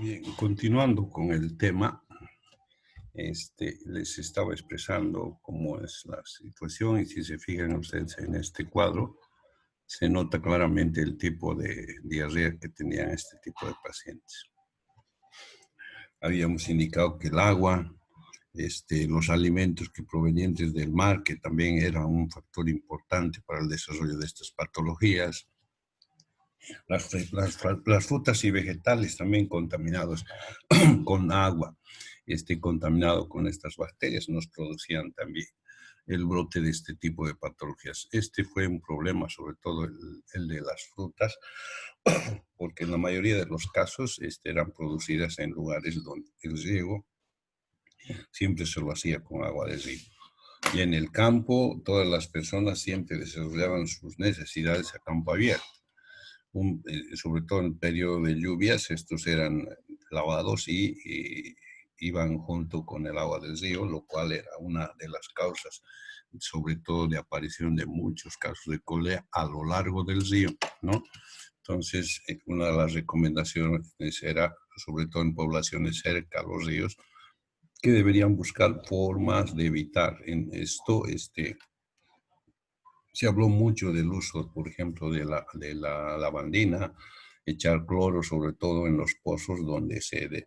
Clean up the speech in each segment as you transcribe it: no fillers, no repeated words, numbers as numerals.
Bien, continuando con el tema, les estaba expresando cómo es la situación y si se fijan ustedes en este cuadro, se nota claramente el tipo de diarrea que tenían este tipo de pacientes. Habíamos indicado que el agua, los alimentos que provenientes del mar, que también era un factor importante para el desarrollo de estas patologías, las frutas y vegetales también contaminados con agua, contaminado con estas bacterias, nos producían también el brote de este tipo de patologías. Este fue un problema, sobre todo el de las frutas, porque en la mayoría de los casos eran producidas en lugares donde el riego siempre se lo hacía con agua de río. Y en el campo, todas las personas siempre desarrollaban sus necesidades a campo abierto. Sobre todo en el periodo de lluvias, estos eran lavados y iban junto con el agua del río, lo cual era una de las causas, sobre todo de aparición de muchos casos de cólera a lo largo del río, ¿no? Entonces, una de las recomendaciones era, sobre todo en poblaciones cerca a los ríos, que deberían buscar formas de evitar en esto, se habló mucho del uso, por ejemplo, de la lavandina, echar cloro sobre todo en los pozos donde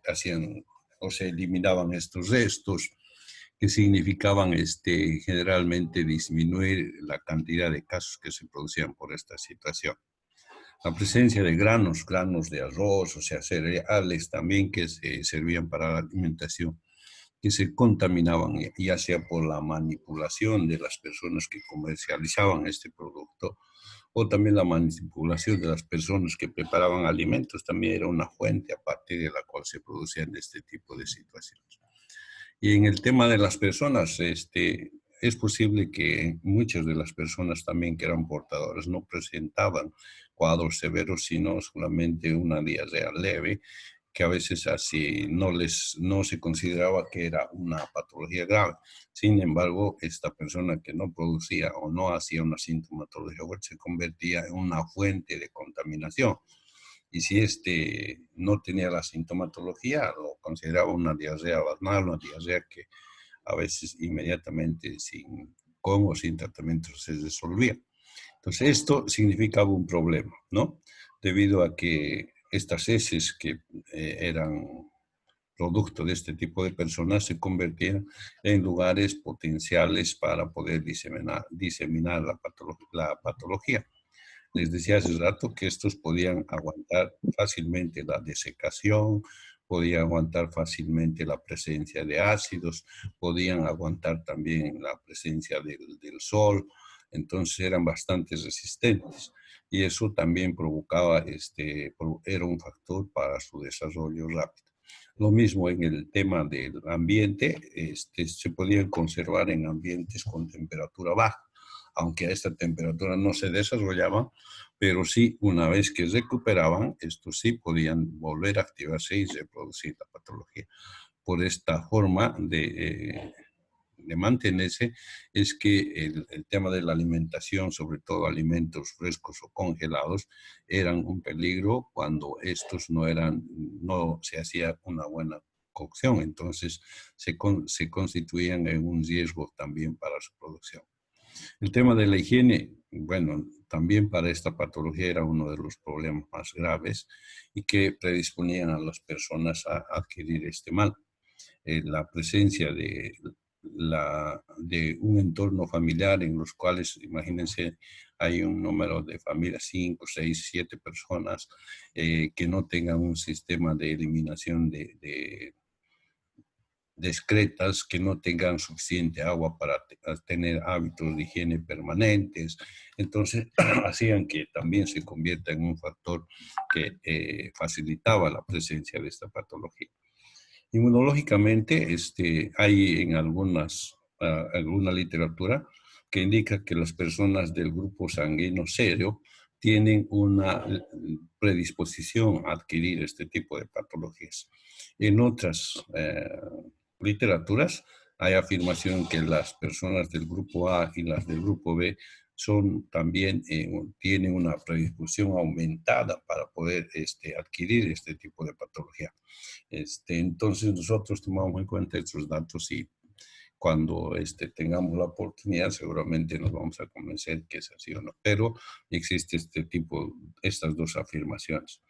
hacían o se eliminaban estos restos, que significaban generalmente disminuir la cantidad de casos que se producían por esta situación. La presencia de granos de arroz, o sea, cereales también que se servían para la alimentación, que se contaminaban, ya sea por la manipulación de las personas que comercializaban este producto o también la manipulación de las personas que preparaban alimentos, también era una fuente a partir de la cual se producían este tipo de situaciones. Y en el tema de las personas, es posible que muchas de las personas también que eran portadoras no presentaban cuadros severos, sino solamente una diarrea leve, que a veces así no se consideraba que era una patología grave. Sin embargo, esta persona que no producía o no hacía una sintomatología fuerte se convertía en una fuente de contaminación. Y si no tenía la sintomatología, lo consideraba una diarrea banal, una diarrea que a veces inmediatamente con o sin tratamiento se resolvía. Entonces, esto significaba un problema, ¿no? Debido a que estas heces que eran producto de este tipo de personas se convertían en lugares potenciales para poder diseminar la patología. Les decía hace rato que estos podían aguantar fácilmente la desecación, podían aguantar fácilmente la presencia de ácidos, podían aguantar también la presencia del sol, entonces eran bastante resistentes y eso también provocaba, era un factor para su desarrollo rápido. Lo mismo en el tema del ambiente, se podían conservar en ambientes con temperatura baja, aunque a esta temperatura no se desarrollaban, pero sí, una vez que recuperaban, estos sí podían volver a activarse y reproducir la patología. Por esta forma de mantenerse, es que el tema de la alimentación, sobre todo alimentos frescos o congelados, eran un peligro cuando estos no se hacía una buena cocción, entonces se constituían en un riesgo también para su producción. El tema de la higiene, bueno, también para esta patología era uno de los problemas más graves y que predisponían a las personas a adquirir este mal. La presencia de un entorno familiar en los cuales, imagínense, hay un número de familias, 5, 6, 7 personas, que no tengan un sistema de eliminación de discretas, que no tengan suficiente agua para tener hábitos de higiene permanentes. Entonces, hacían que también se convierta en un factor que facilitaba la presencia de esta patología. Inmunológicamente, hay en alguna literatura que indica que las personas del grupo sanguíneo serio tienen una predisposición a adquirir este tipo de patologías. En otras literaturas hay afirmación que las personas del grupo A y las del grupo B también tienen una predisposición aumentada para poder adquirir este tipo de patología. Entonces nosotros tomamos en cuenta estos datos y cuando tengamos la oportunidad seguramente nos vamos a convencer que es así o no. Pero existe estas dos afirmaciones.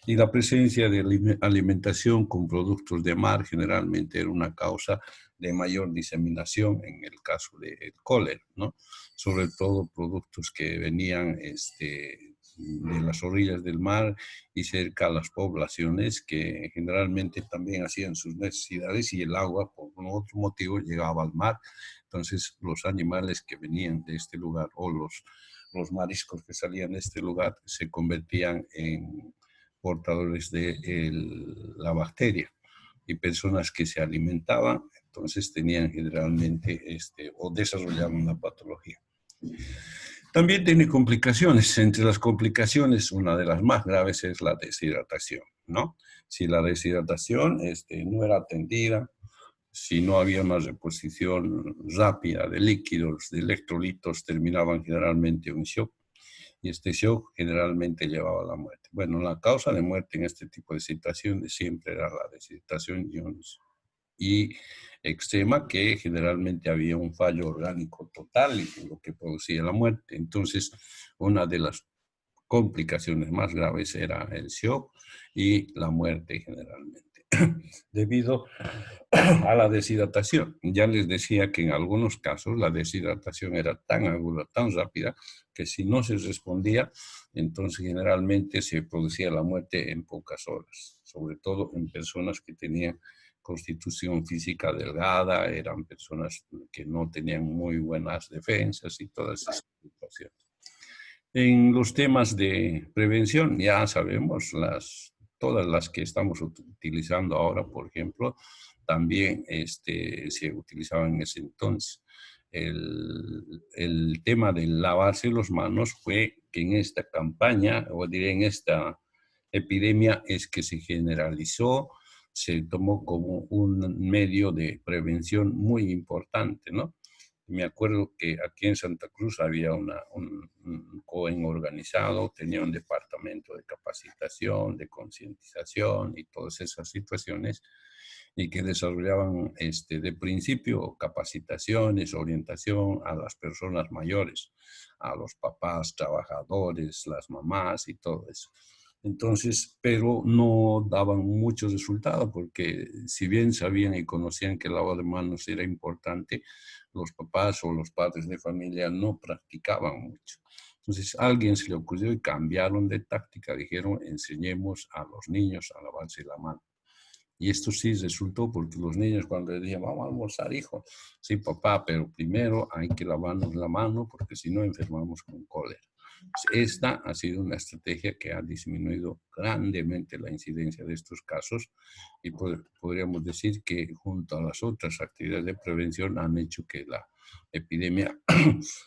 Y la presencia de alimentación con productos de mar generalmente era una causa de mayor diseminación en el caso del cólera, ¿no? Sobre todo productos que venían de las orillas del mar y cerca a las poblaciones que generalmente también hacían sus necesidades y el agua por otro motivo llegaba al mar. Entonces los animales que venían de este lugar o los mariscos que salían de este lugar se convertían en portadores de la bacteria y personas que se alimentaban, entonces tenían generalmente o desarrollaban la patología. También tiene complicaciones. Entre las complicaciones, una de las más graves es la deshidratación, ¿no? Si la deshidratación no era atendida, si no había una reposición rápida de líquidos, de electrolitos, terminaban generalmente en shock. Y este shock generalmente llevaba a la muerte. Bueno, la causa de muerte en este tipo de situaciones siempre era la deshidratación y extrema, que generalmente había un fallo orgánico total y lo que producía la muerte. Entonces, una de las complicaciones más graves era el shock y la muerte generalmente, debido a la deshidratación. Ya les decía que en algunos casos la deshidratación era tan aguda, tan rápida, que si no se respondía, entonces generalmente se producía la muerte en pocas horas, sobre todo en personas que tenían constitución física delgada, eran personas que no tenían muy buenas defensas y todas esas situaciones. En los temas de prevención, ya sabemos, todas las que estamos utilizando ahora, por ejemplo, también se utilizaban en ese entonces. El tema de lavarse las manos fue que en esta campaña, o diré en esta epidemia, es que se generalizó, se tomó como un medio de prevención muy importante, ¿no? Me acuerdo que aquí en Santa Cruz había un COEN organizado, tenía un departamento de capacitación, de concientización y todas esas situaciones, y que desarrollaban de principio capacitaciones, orientación a las personas mayores, a los papás, trabajadores, las mamás y todo eso. Entonces, pero no daban mucho resultado porque si bien sabían y conocían que el lavado de manos era importante, los papás o los padres de familia no practicaban mucho. Entonces, a alguien se le ocurrió y cambiaron de táctica. Dijeron, enseñemos a los niños a lavarse la mano. Y esto sí resultó porque los niños cuando le decían, vamos a almorzar, hijo. Sí, papá, pero primero hay que lavarnos la mano porque si no enfermamos con cólera. Esta ha sido una estrategia que ha disminuido grandemente la incidencia de estos casos y podríamos decir que junto a las otras actividades de prevención han hecho que la epidemia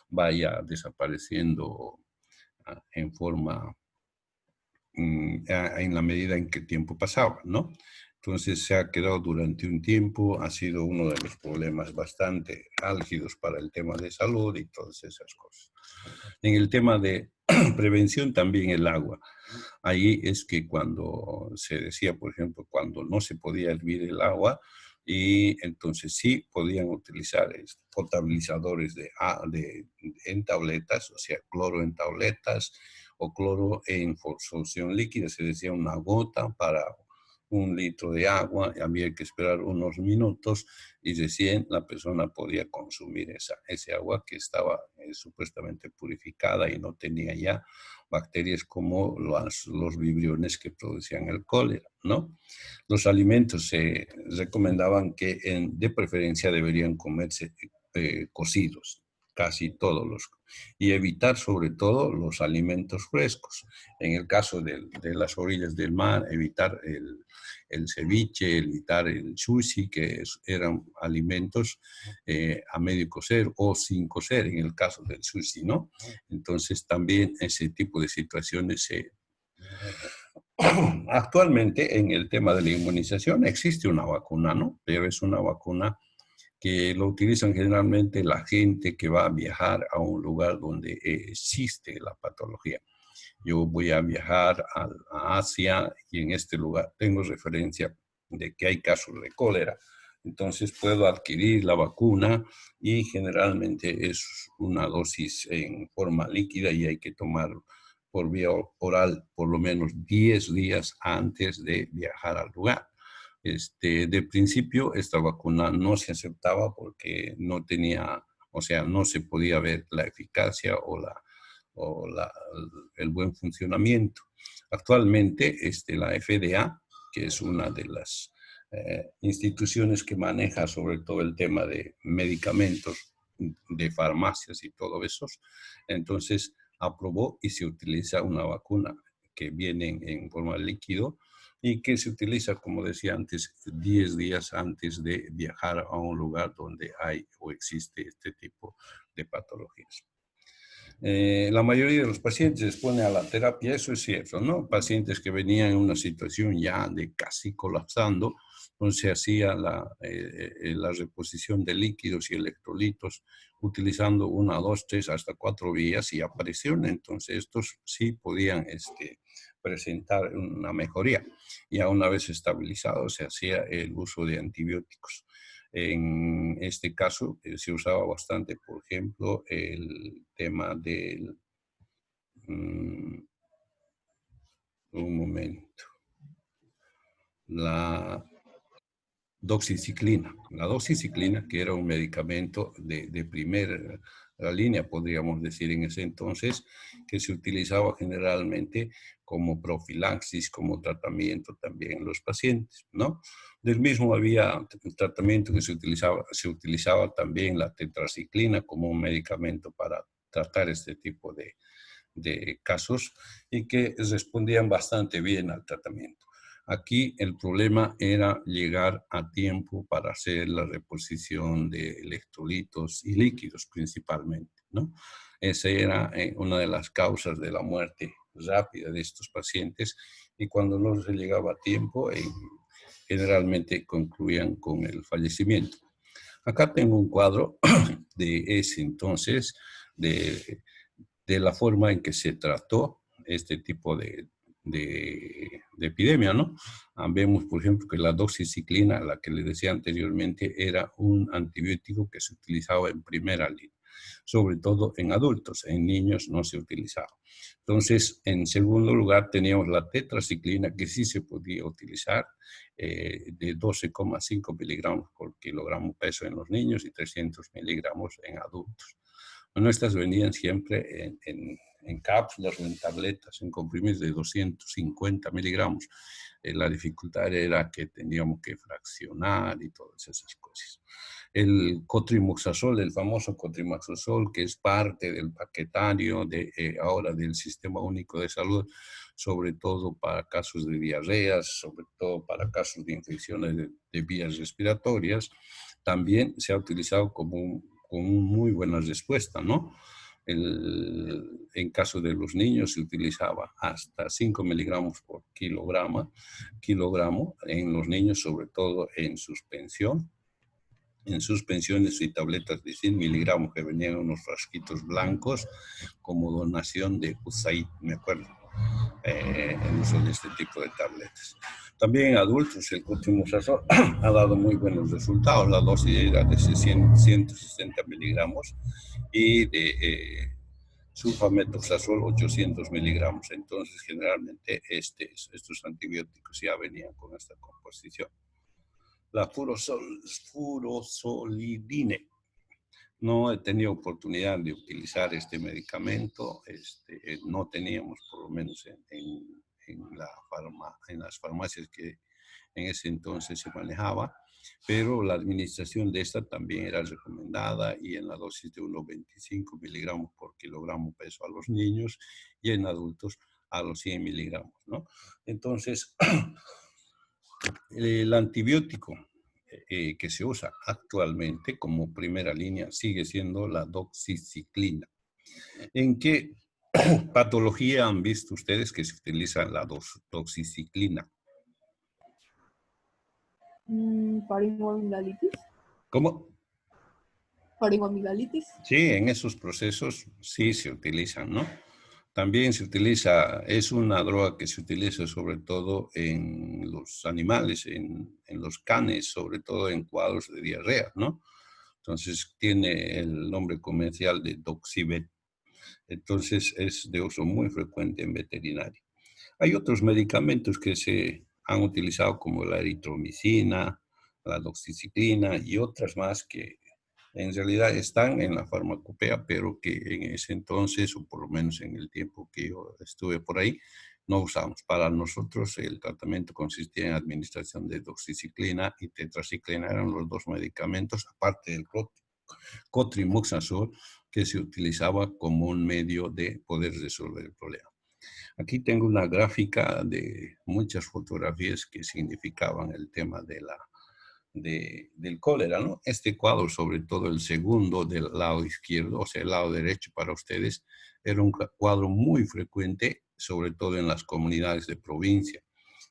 vaya desapareciendo en forma, en la medida en que el tiempo pasaba, ¿no? Entonces se ha quedado durante un tiempo, ha sido uno de los problemas bastante álgidos para el tema de salud y todas esas cosas. En el tema de prevención también el agua. Ahí es que cuando se decía, por ejemplo, cuando no se podía hervir el agua, y entonces sí podían utilizar potabilizadores en tabletas, o sea, cloro en tabletas o cloro en solución líquida, se decía una gota para 1 litro de agua, había que esperar unos minutos y recién la persona podía consumir ese agua que estaba supuestamente purificada y no tenía ya bacterias como los vibriones que producían el cólera, ¿no? Los alimentos se recomendaban que de preferencia deberían comerse cocidos, casi todos y evitar sobre todo los alimentos frescos. En el caso de las orillas del mar, evitar el ceviche, evitar el sushi, que eran alimentos a medio cocer o sin cocer, en el caso del sushi, ¿no? Entonces también ese tipo de situaciones Actualmente en el tema de la inmunización existe una vacuna, ¿no? Pero es una vacuna que lo utilizan generalmente la gente que va a viajar a un lugar donde existe la patología. Yo voy a viajar a Asia y en este lugar tengo referencia de que hay casos de cólera. Entonces puedo adquirir la vacuna y generalmente es una dosis en forma líquida y hay que tomar por vía oral por lo menos 10 días antes de viajar al lugar. De principio, esta vacuna no se aceptaba porque no tenía, o sea, no se podía ver la eficacia o el buen funcionamiento. Actualmente, la FDA, que es una de las instituciones que maneja sobre todo el tema de medicamentos, de farmacias y todo eso, entonces aprobó y se utiliza una vacuna que viene en forma de líquido y que se utiliza, como decía antes, 10 días antes de viajar a un lugar donde hay o existe este tipo de patologías. La mayoría de los pacientes responden a la terapia, eso es cierto, ¿no? Pacientes que venían en una situación ya de casi colapsando, entonces se hacía la reposición de líquidos y electrolitos utilizando 1, 2, 3, hasta 4 vías y aparecieron, entonces estos sí podían presentar una mejoría. Ya una vez estabilizado se hacía el uso de antibióticos. En este caso se usaba bastante, por ejemplo, el tema del... un momento. La doxiciclina. La doxiciclina, que era un medicamento de primera línea, podríamos decir en ese entonces, que se utilizaba generalmente como profilaxis, como tratamiento también en los pacientes, ¿no? Del mismo había un tratamiento que se utilizaba también la tetraciclina como un medicamento para tratar este tipo de casos y que respondían bastante bien al tratamiento. Aquí el problema era llegar a tiempo para hacer la reposición de electrolitos y líquidos principalmente, ¿no? Esa era una de las causas de la muerte rápida de estos pacientes y cuando no se llegaba a tiempo, generalmente concluían con el fallecimiento. Acá tengo un cuadro de ese entonces, de la forma en que se trató este tipo de epidemia, ¿no? Vemos, por ejemplo, que la doxiciclina, la que le decía anteriormente, era un antibiótico que se utilizaba en primera línea, sobre todo en adultos, en niños no se utilizaba. Entonces, en segundo lugar, teníamos la tetraciclina, que sí se podía utilizar, de 12,5 miligramos por kilogramo peso en los niños y 300 miligramos en adultos. Bueno, estas venían siempre en cápsulas o en tabletas, en comprimidos de 250 miligramos. La dificultad era que teníamos que fraccionar y todas esas cosas. El cotrimoxazol, el famoso cotrimoxazol, que es parte del paquetario ahora del Sistema Único de Salud, sobre todo para casos de diarreas, sobre todo para casos de infecciones de vías respiratorias, también se ha utilizado con muy buena respuesta, ¿no? En caso de los niños se utilizaba hasta 5 miligramos por kilogramo, en los niños sobre todo en suspensiones y tabletas de 100 miligramos que venían en unos frasquitos blancos como donación de USAID, me acuerdo, el uso de este tipo de tabletas. También en adultos el cotrimoxazol ha dado muy buenos resultados. La dosis era de 160 miligramos y de sulfamethoxazol 800 miligramos. Entonces, generalmente estos antibióticos ya venían con esta composición. La furosolidine. No he tenido oportunidad de utilizar este medicamento. No teníamos, por lo menos en las farmacias que en ese entonces se manejaba, pero la administración de esta también era recomendada y en la dosis de 1,25 miligramos por kilogramo peso a los niños y en adultos a los 100 miligramos, ¿no? Entonces, el antibiótico que se usa actualmente como primera línea sigue siendo la doxiciclina. ¿En qué patología han visto ustedes que se utiliza la doxiciclina? Para inmunodeficientes. ¿Cómo? Faringoamigdalitis. Sí, en esos procesos sí se utilizan, ¿no? También se utiliza, es una droga que se utiliza sobre todo en los animales, en los canes, sobre todo en cuadros de diarrea, ¿no? Entonces tiene el nombre comercial de Doxibet. Entonces es de uso muy frecuente en veterinaria. Hay otros medicamentos que se han utilizado como la eritromicina, la doxiciclina y otras más que en realidad están en la farmacopea, pero que en ese entonces, o por lo menos en el tiempo que yo estuve por ahí, no usamos. Para nosotros el tratamiento consistía en administración de doxiciclina y tetraciclina, eran los dos medicamentos, aparte del cotrimoxazol, que se utilizaba como un medio de poder resolver el problema. Aquí tengo una gráfica de muchas fotografías que significaban el tema del cólera, ¿no? Este cuadro, sobre todo el segundo del lado izquierdo, o sea, el lado derecho para ustedes, era un cuadro muy frecuente, sobre todo en las comunidades de provincia,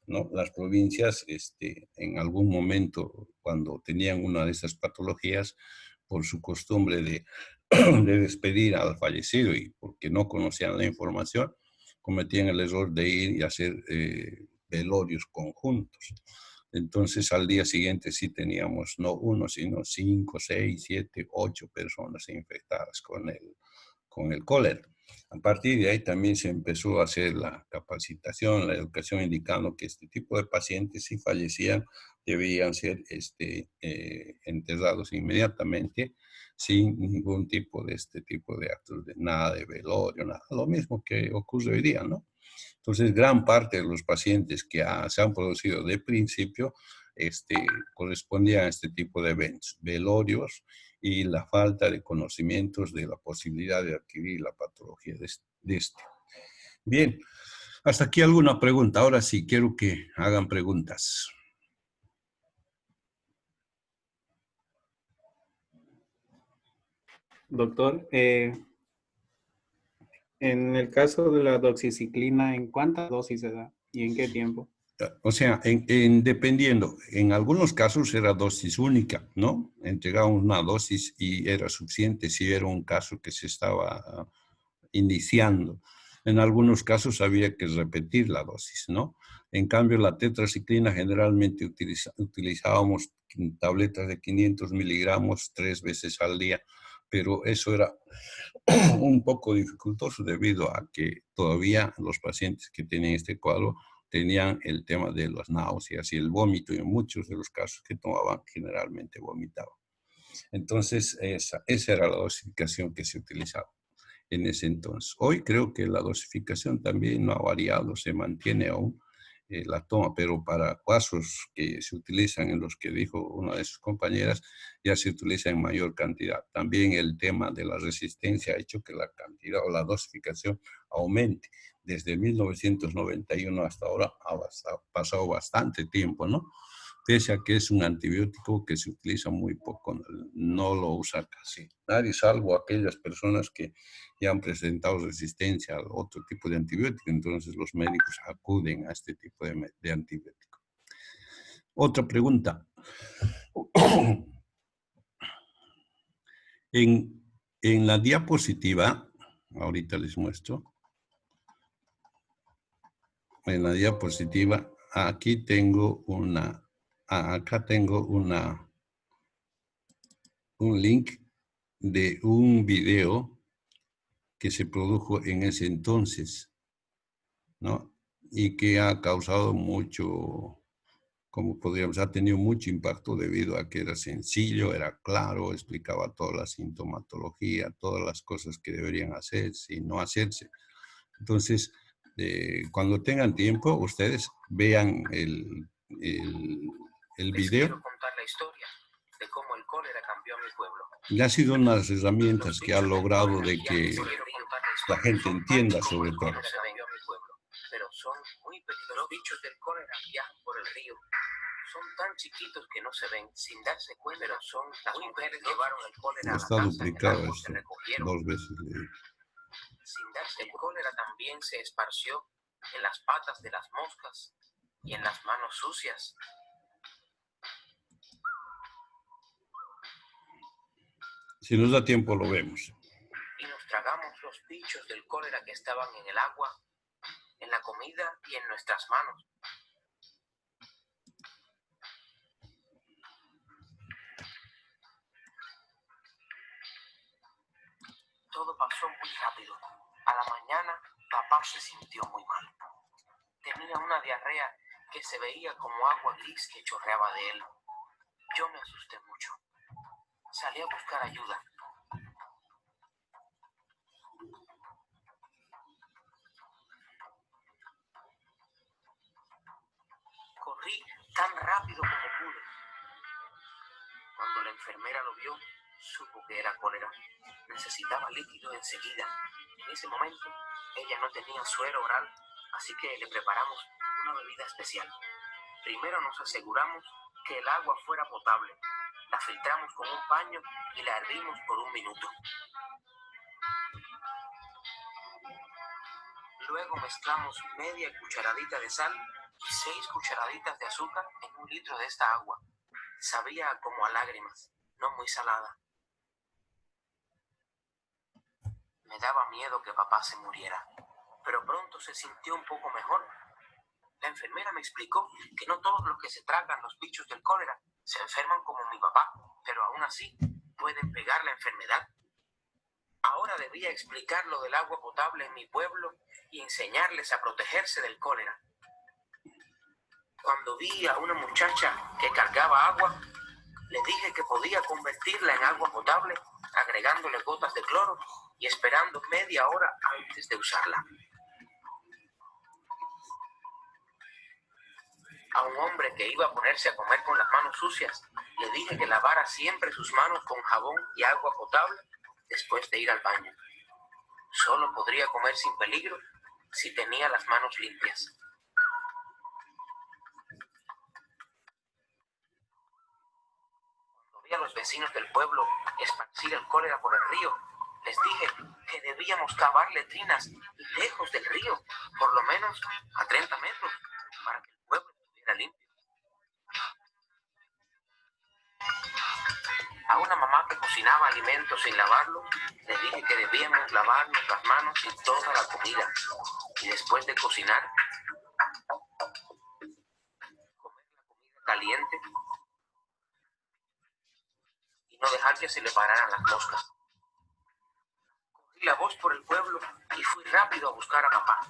¿no? Las provincias, en algún momento, cuando tenían una de esas patologías, por su costumbre de despedir al fallecido y porque no conocían la información, cometían el error de ir y hacer velorios conjuntos. Entonces, al día siguiente sí teníamos no uno, sino 5, 6, 7, 8 personas infectadas con el cólera. A partir de ahí también se empezó a hacer la capacitación, la educación, indicando que este tipo de pacientes, si fallecían, debían ser enterrados inmediatamente, sin ningún tipo de este tipo de actos, de nada de velorio, nada. Lo mismo que ocurre hoy día, ¿no? Entonces, gran parte de los pacientes que se han producido de principio correspondían a este tipo de eventos, velorios y la falta de conocimientos de la posibilidad de adquirir la patología de este. Bien, hasta aquí alguna pregunta. Ahora sí, quiero que hagan preguntas. Doctor, en el caso de la doxiciclina, ¿en cuántas dosis se da y en qué tiempo? O sea, dependiendo, en algunos casos era dosis única, ¿no? Entregaban una dosis y era suficiente si era un caso que se estaba iniciando. En algunos casos había que repetir la dosis, ¿no? En cambio, la tetraciclina generalmente utilizábamos tabletas de 500 miligramos 3 veces al día, pero eso era un poco dificultoso debido a que todavía los pacientes que tienen este cuadro tenían el tema de las náuseas y el vómito, y en muchos de los casos que tomaban generalmente vomitaban. Entonces, esa era la dosificación que se utilizaba en ese entonces. Hoy creo que la dosificación también no ha variado, se mantiene aún la toma, pero para casos que se utilizan en los que dijo una de sus compañeras, ya se utiliza en mayor cantidad. También el tema de la resistencia ha hecho que la cantidad o la dosificación aumente. Desde 1991 hasta ahora ha pasado bastante tiempo, ¿no? Pese a que es un antibiótico que se utiliza muy poco, no lo usa casi nadie, salvo aquellas personas que ya han presentado resistencia a otro tipo de antibiótico, entonces los médicos acuden a este tipo de antibiótico. Otra pregunta. En la diapositiva, ahorita les muestro, en la diapositiva, aquí tengo acá tengo un link de un video que se produjo en ese entonces, ¿no? Y que ha causado mucho, como podríamos, ha tenido mucho impacto debido a que era sencillo, era claro, explicaba toda la sintomatología, todas las cosas que deberían hacerse y no hacerse. Entonces, cuando tengan tiempo, ustedes vean el video. Les quiero contar la historia de cómo el cólera cambió a mi pueblo. Y ha sido una de las herramientas que ha logrado de que la gente entienda sobre todo. Pero son muy peligrosos. Los bichos del cólera viajan por el río. Son tan chiquitos que no se ven sin darse cuenta, pero son las mujeres llevaron el cólera a la casa. Está duplicado esto, 2 veces. Sin darse, el cólera también se esparció en las patas de las moscas y en las manos sucias. Si nos da tiempo lo vemos. Y nos tragamos los bichos del cólera que estaban en el agua, en la comida y en nuestras manos. Todo pasó muy rápido. A la mañana, papá se sintió muy mal. Tenía una diarrea que se veía como agua gris que chorreaba de él. Yo me asusté mucho. Salí a buscar ayuda. Corrí tan rápido como pude. Cuando la enfermera lo vio, supo que era cólera. Necesitaba líquido enseguida. En ese momento, ella no tenía suero oral, así que le preparamos una bebida especial. Primero nos aseguramos que el agua fuera potable. La filtramos con un paño y la hervimos por 1 minuto. Luego mezclamos media cucharadita de sal y 6 cucharaditas de azúcar en 1 litro de esta agua. Sabía como a lágrimas, no muy salada. Me daba miedo que papá se muriera, pero pronto se sintió un poco mejor. La enfermera me explicó que no todos los que se tragan los bichos del cólera se enferman como mi papá, pero aún así pueden pegar la enfermedad. Ahora debía explicar lo del agua potable en mi pueblo y enseñarles a protegerse del cólera. Cuando vi a una muchacha que cargaba agua, le dije que podía convertirla en agua potable agregándole gotas de cloro y esperando media hora antes de usarla. A un hombre que iba a ponerse a comer con las manos sucias, le dije que lavara siempre sus manos con jabón y agua potable después de ir al baño. Solo podría comer sin peligro si tenía las manos limpias. Cuando vi a los vecinos del pueblo esparcir el cólera por el río, les dije que debíamos cavar letrinas lejos del río, por lo menos a 30 metros, para que el pueblo estuviera limpio. A una mamá que cocinaba alimentos sin lavarlos, le dije que debíamos lavarnos las manos y toda la comida. Y después de cocinar, comer la comida caliente y no dejar que se le pararan las moscas. Corrí la voz por el pueblo y fui rápido a buscar a papá.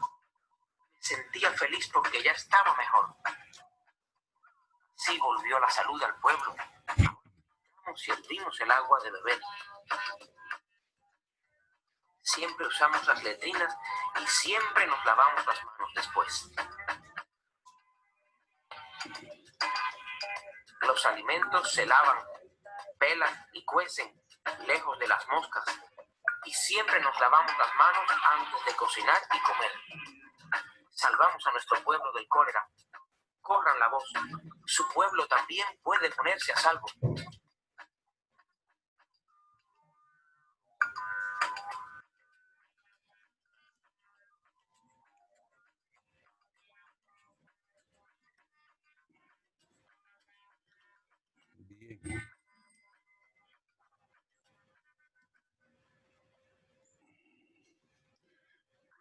Me sentía feliz porque ya estaba mejor. Sí volvió la salud al pueblo. Servimos el agua de beber. Siempre usamos las letrinas y siempre nos lavamos las manos después. Los alimentos se lavan, pelan y cuecen lejos de las moscas. Y siempre nos lavamos las manos antes de cocinar y comer. Salvamos a nuestro pueblo del cólera. Corran la voz. Su pueblo también puede ponerse a salvo.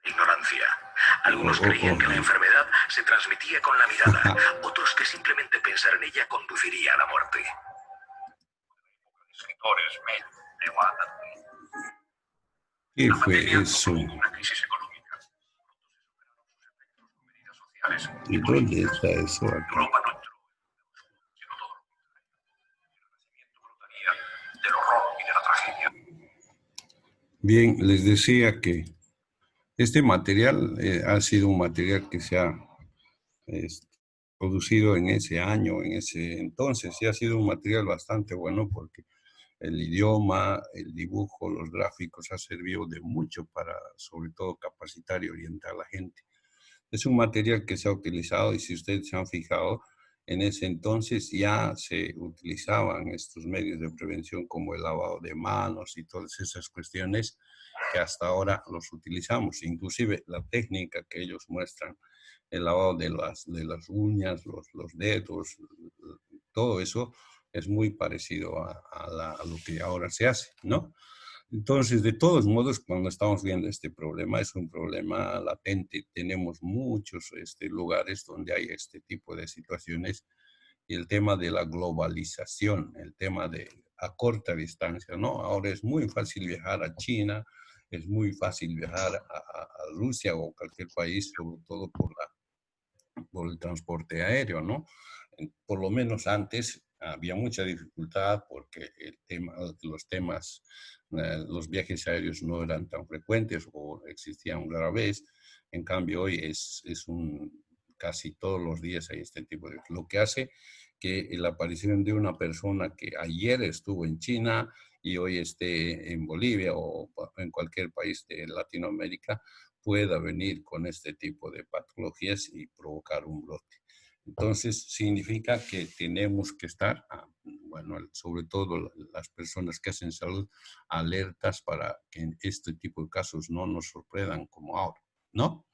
Ignorancia. Algunos creían que la enfermedad se transmitía con la mirada, otros que simplemente pensar en ella conduciría a la muerte. Escritores, ¿Qué fue eso? Una crisis económica. Medidas sociales. ¿Y dónde está eso acá? Europa no entró, sino todo lo contrario. El renacimiento brotaría del horror y de la tragedia. Bien, les decía que este material ha sido un material que se ha producido en ese año, en ese entonces, y ha sido un material bastante bueno porque el idioma, el dibujo, los gráficos ha servido de mucho para, sobre todo, capacitar y orientar a la gente. Es un material que se ha utilizado y si ustedes se han fijado, en ese entonces ya se utilizaban estos medios de prevención como el lavado de manos y todas esas cuestiones que hasta ahora los utilizamos. Inclusive la técnica que ellos muestran, el lavado de las uñas, los dedos, todo eso es muy parecido a lo que ahora se hace, ¿no? Entonces, de todos modos, cuando estamos viendo este problema, es un problema latente. Tenemos muchos lugares donde hay este tipo de situaciones y el tema de la globalización, el tema de a corta distancia, ¿no? Ahora es muy fácil viajar a China, es muy fácil viajar a Rusia o cualquier país, sobre todo por el transporte aéreo, ¿no? Por lo menos antes había mucha dificultad porque los viajes aéreos no eran tan frecuentes o existían rara vez. En cambio, hoy casi todos los días hay este tipo de... Lo que hace que la aparición de una persona que ayer estuvo en China y hoy esté en Bolivia o en cualquier país de Latinoamérica pueda venir con este tipo de patologías y provocar un brote. Entonces, significa que tenemos que estar, bueno, sobre todo las personas que hacen salud, alertas para que este tipo de casos no nos sorprendan como ahora, ¿no?